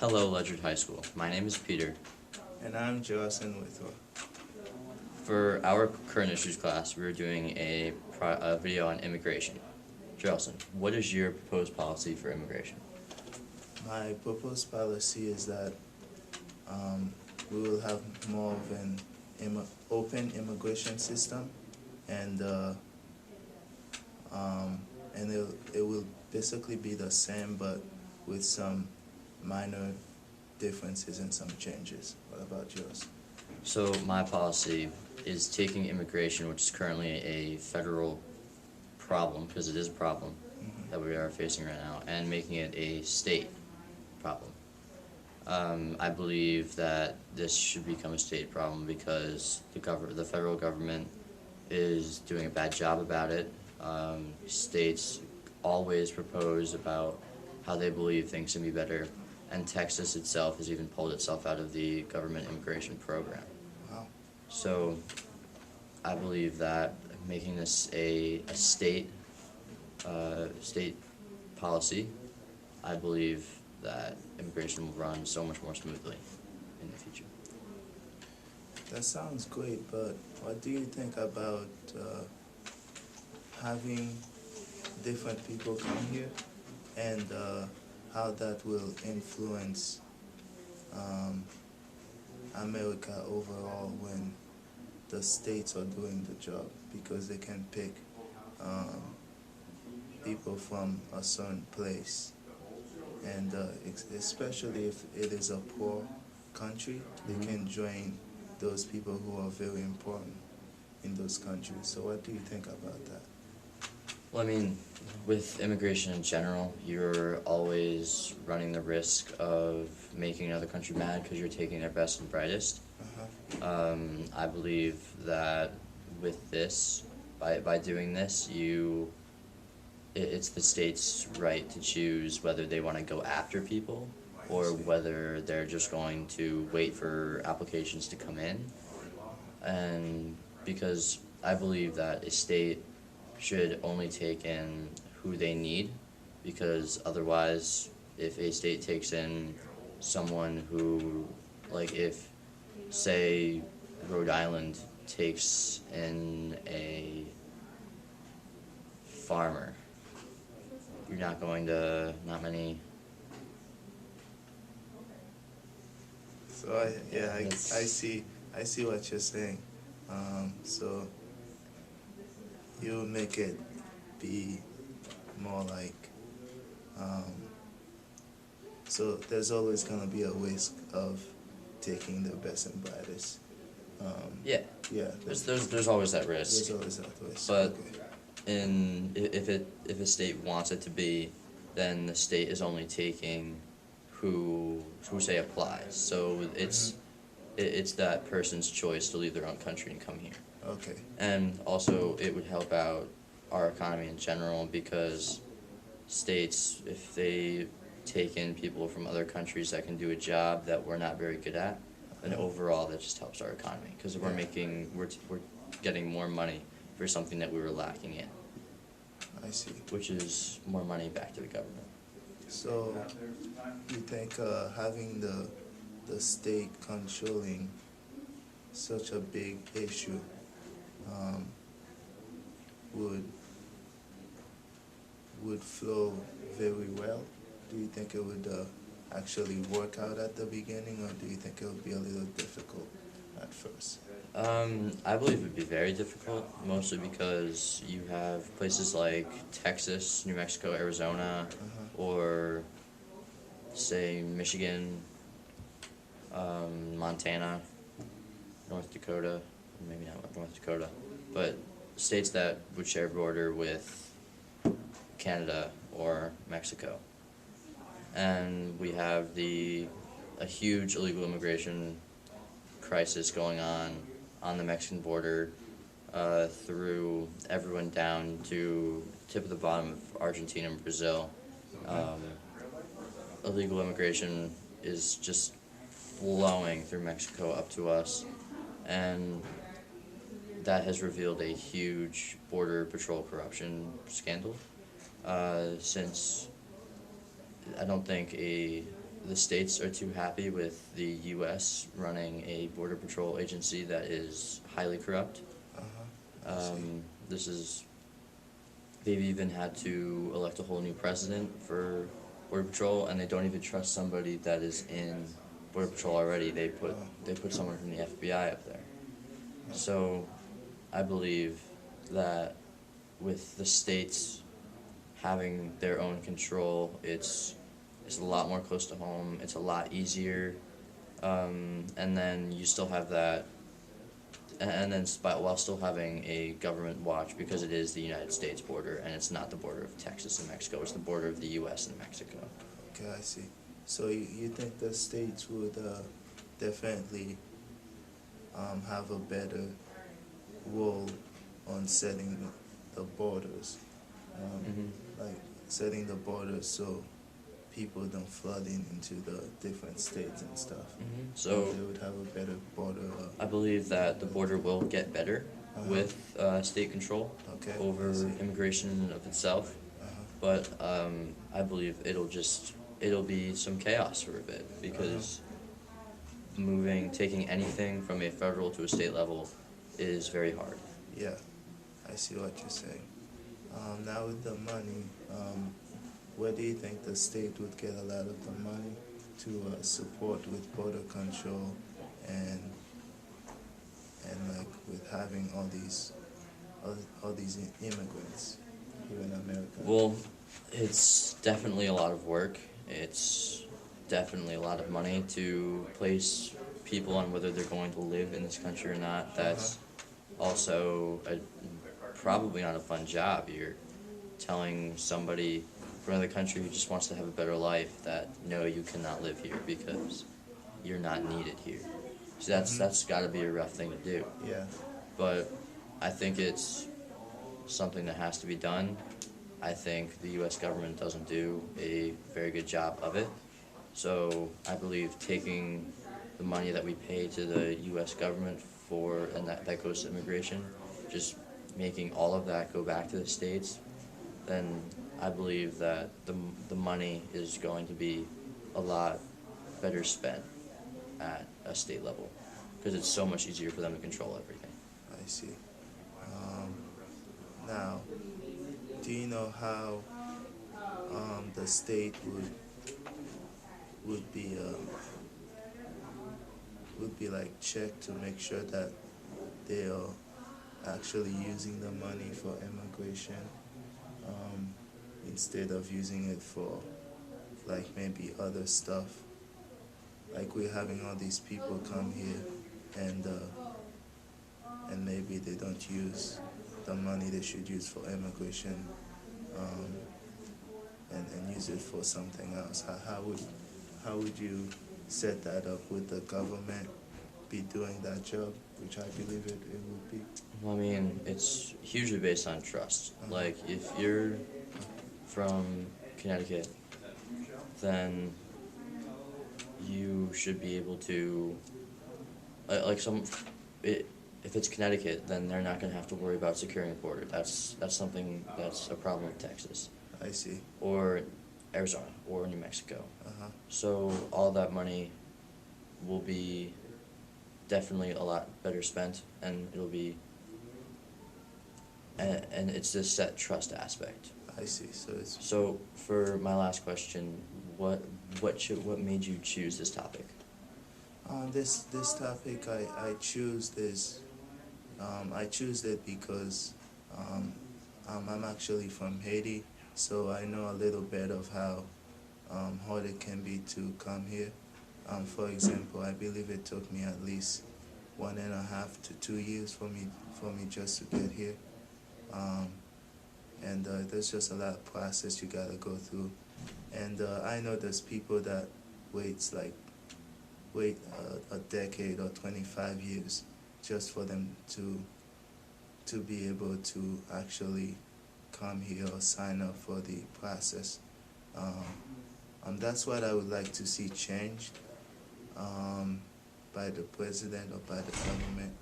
Hello, Ledyard High School. My name is Peter. And I'm Geralson with her. For our current issues class, we're doing a video on immigration. Geralson, what is your proposed policy for immigration? My proposed policy is that we will have more of an open immigration system, and it will basically be the same, but with some minor differences and some changes. What about yours? So my policy is taking immigration, which is currently a federal problem, because it is a problem that we are facing right now, and making it a state problem. I believe that this should become a state problem because the federal government is doing a bad job about it. States always propose about how they believe things can be better, and Texas itself has even pulled itself out of the government immigration program. Wow. So I believe that making this a state policy, I believe that immigration will run so much more smoothly in the future. That sounds great, but what do you think about having different people come here, and how that will influence America overall when the states are doing the job, because they can pick people from a certain place, and especially if it is a poor country, they can join those people who are very important in those countries. So what do you think about that? Well, I mean, with immigration in general, you're always running the risk of making another country mad because you're taking their best and brightest. I believe that with this, by doing this, it's the state's right to choose whether they want to go after people or whether they're just going to wait for applications to come in. And because I believe that a state should only take in who they need, because otherwise, if a state takes in someone who, like if, say, Rhode Island takes in a farmer, you're not going to, not many. So I see what you're saying. So you make it be more like, so there's always gonna be a risk of taking the best and brightest. Yeah. Yeah. There's always that risk. There's always that risk. But okay. if a state wants it to be, then the state is only taking who say applies. So it's that person's choice to leave their own country and come here. Okay. And also it would help out our economy in general, because states, if they take in people from other countries that can do a job that we're not very good at, then overall that just helps our economy, because we're getting more money for something that we were lacking in. I see. Which is more money back to the government. So you think having the state controlling such a big issue would flow very well? Do you think it would actually work out at the beginning, or do you think it would be a little difficult at first? I believe it would be very difficult, mostly because you have places like Texas, New Mexico, Arizona, or say Michigan, Montana, North Dakota, maybe not North Dakota, but states that would share a border with Canada or Mexico. And we have a huge illegal immigration crisis going on the Mexican border, through everyone down to tip of the bottom of Argentina and Brazil. Illegal immigration is just flowing through Mexico up to us, and that has revealed a huge border patrol corruption scandal, since I don't think the states are too happy with the U.S. running a border patrol agency that is highly corrupt. I see. This is, they've even had to elect a whole new president for border patrol, and they don't even trust somebody that is in border patrol already. They put someone from the FBI up there. So, I believe that with the states having their own control, it's a lot more close to home. It's a lot easier, and then you still have that, and then while still having a government watch, because it is the United States border and it's not the border of Texas and Mexico. It's the border of the U.S. and Mexico. Okay, I see. So you think the states would definitely have a better role on setting the borders, like setting the borders so people don't flood into the different states and stuff. So they would have a better border. I believe that the border will get better with state control over immigration in and of itself, but I believe it'll be some chaos for a bit, because taking anything from a federal to a state level is very hard. Yeah, I see what you're saying. Now with the money, where do you think the state would get a lot of the money to support with border control and like with having all these immigrants here in America? Well, it's definitely a lot of work. It's definitely a lot of money to place people on whether they're going to live in this country or not. That's also probably not a fun job. You're telling somebody from another country who just wants to have a better life that no, you cannot live here because you're not needed here. So that's got to be a rough thing to do. Yeah. But I think it's something that has to be done. I think the U.S. government doesn't do a very good job of it. So I believe taking the money that we pay to the U.S. government and that goes to immigration, just making all of that go back to the states, then I believe that the money is going to be a lot better spent at a state level, because it's so much easier for them to control everything. I see. Now, do you know how the state would be like checked to make sure that they are actually using the money for immigration instead of using it for like maybe other stuff? Like we're having all these people come here and maybe they don't use the money they should use for immigration and use it for something else. How would you set that up? Would the government be doing that job, which I believe it would be? Well, I mean, it's hugely based on trust. Like, if you're from Connecticut, then you should be able to, if it's Connecticut, then they're not going to have to worry about securing a border. That's something that's a problem with Texas. I see. Or Arizona, or New Mexico. So all that money will be definitely a lot better spent, and it'll be, and it's this set trust aspect. I see. So for my last question, what made you choose this topic? This topic I choose this. I choose it because I'm actually from Haiti, so I know a little bit of how hard it can be to come here. For example, I believe it took me at least 1.5 to 2 years for me just to get here. And there's just a lot of process you gotta go through. And I know there's people that wait a decade or 25 years just for them to be able to actually come here or sign up for the process. That's what I would like to see changed by the president or by the government.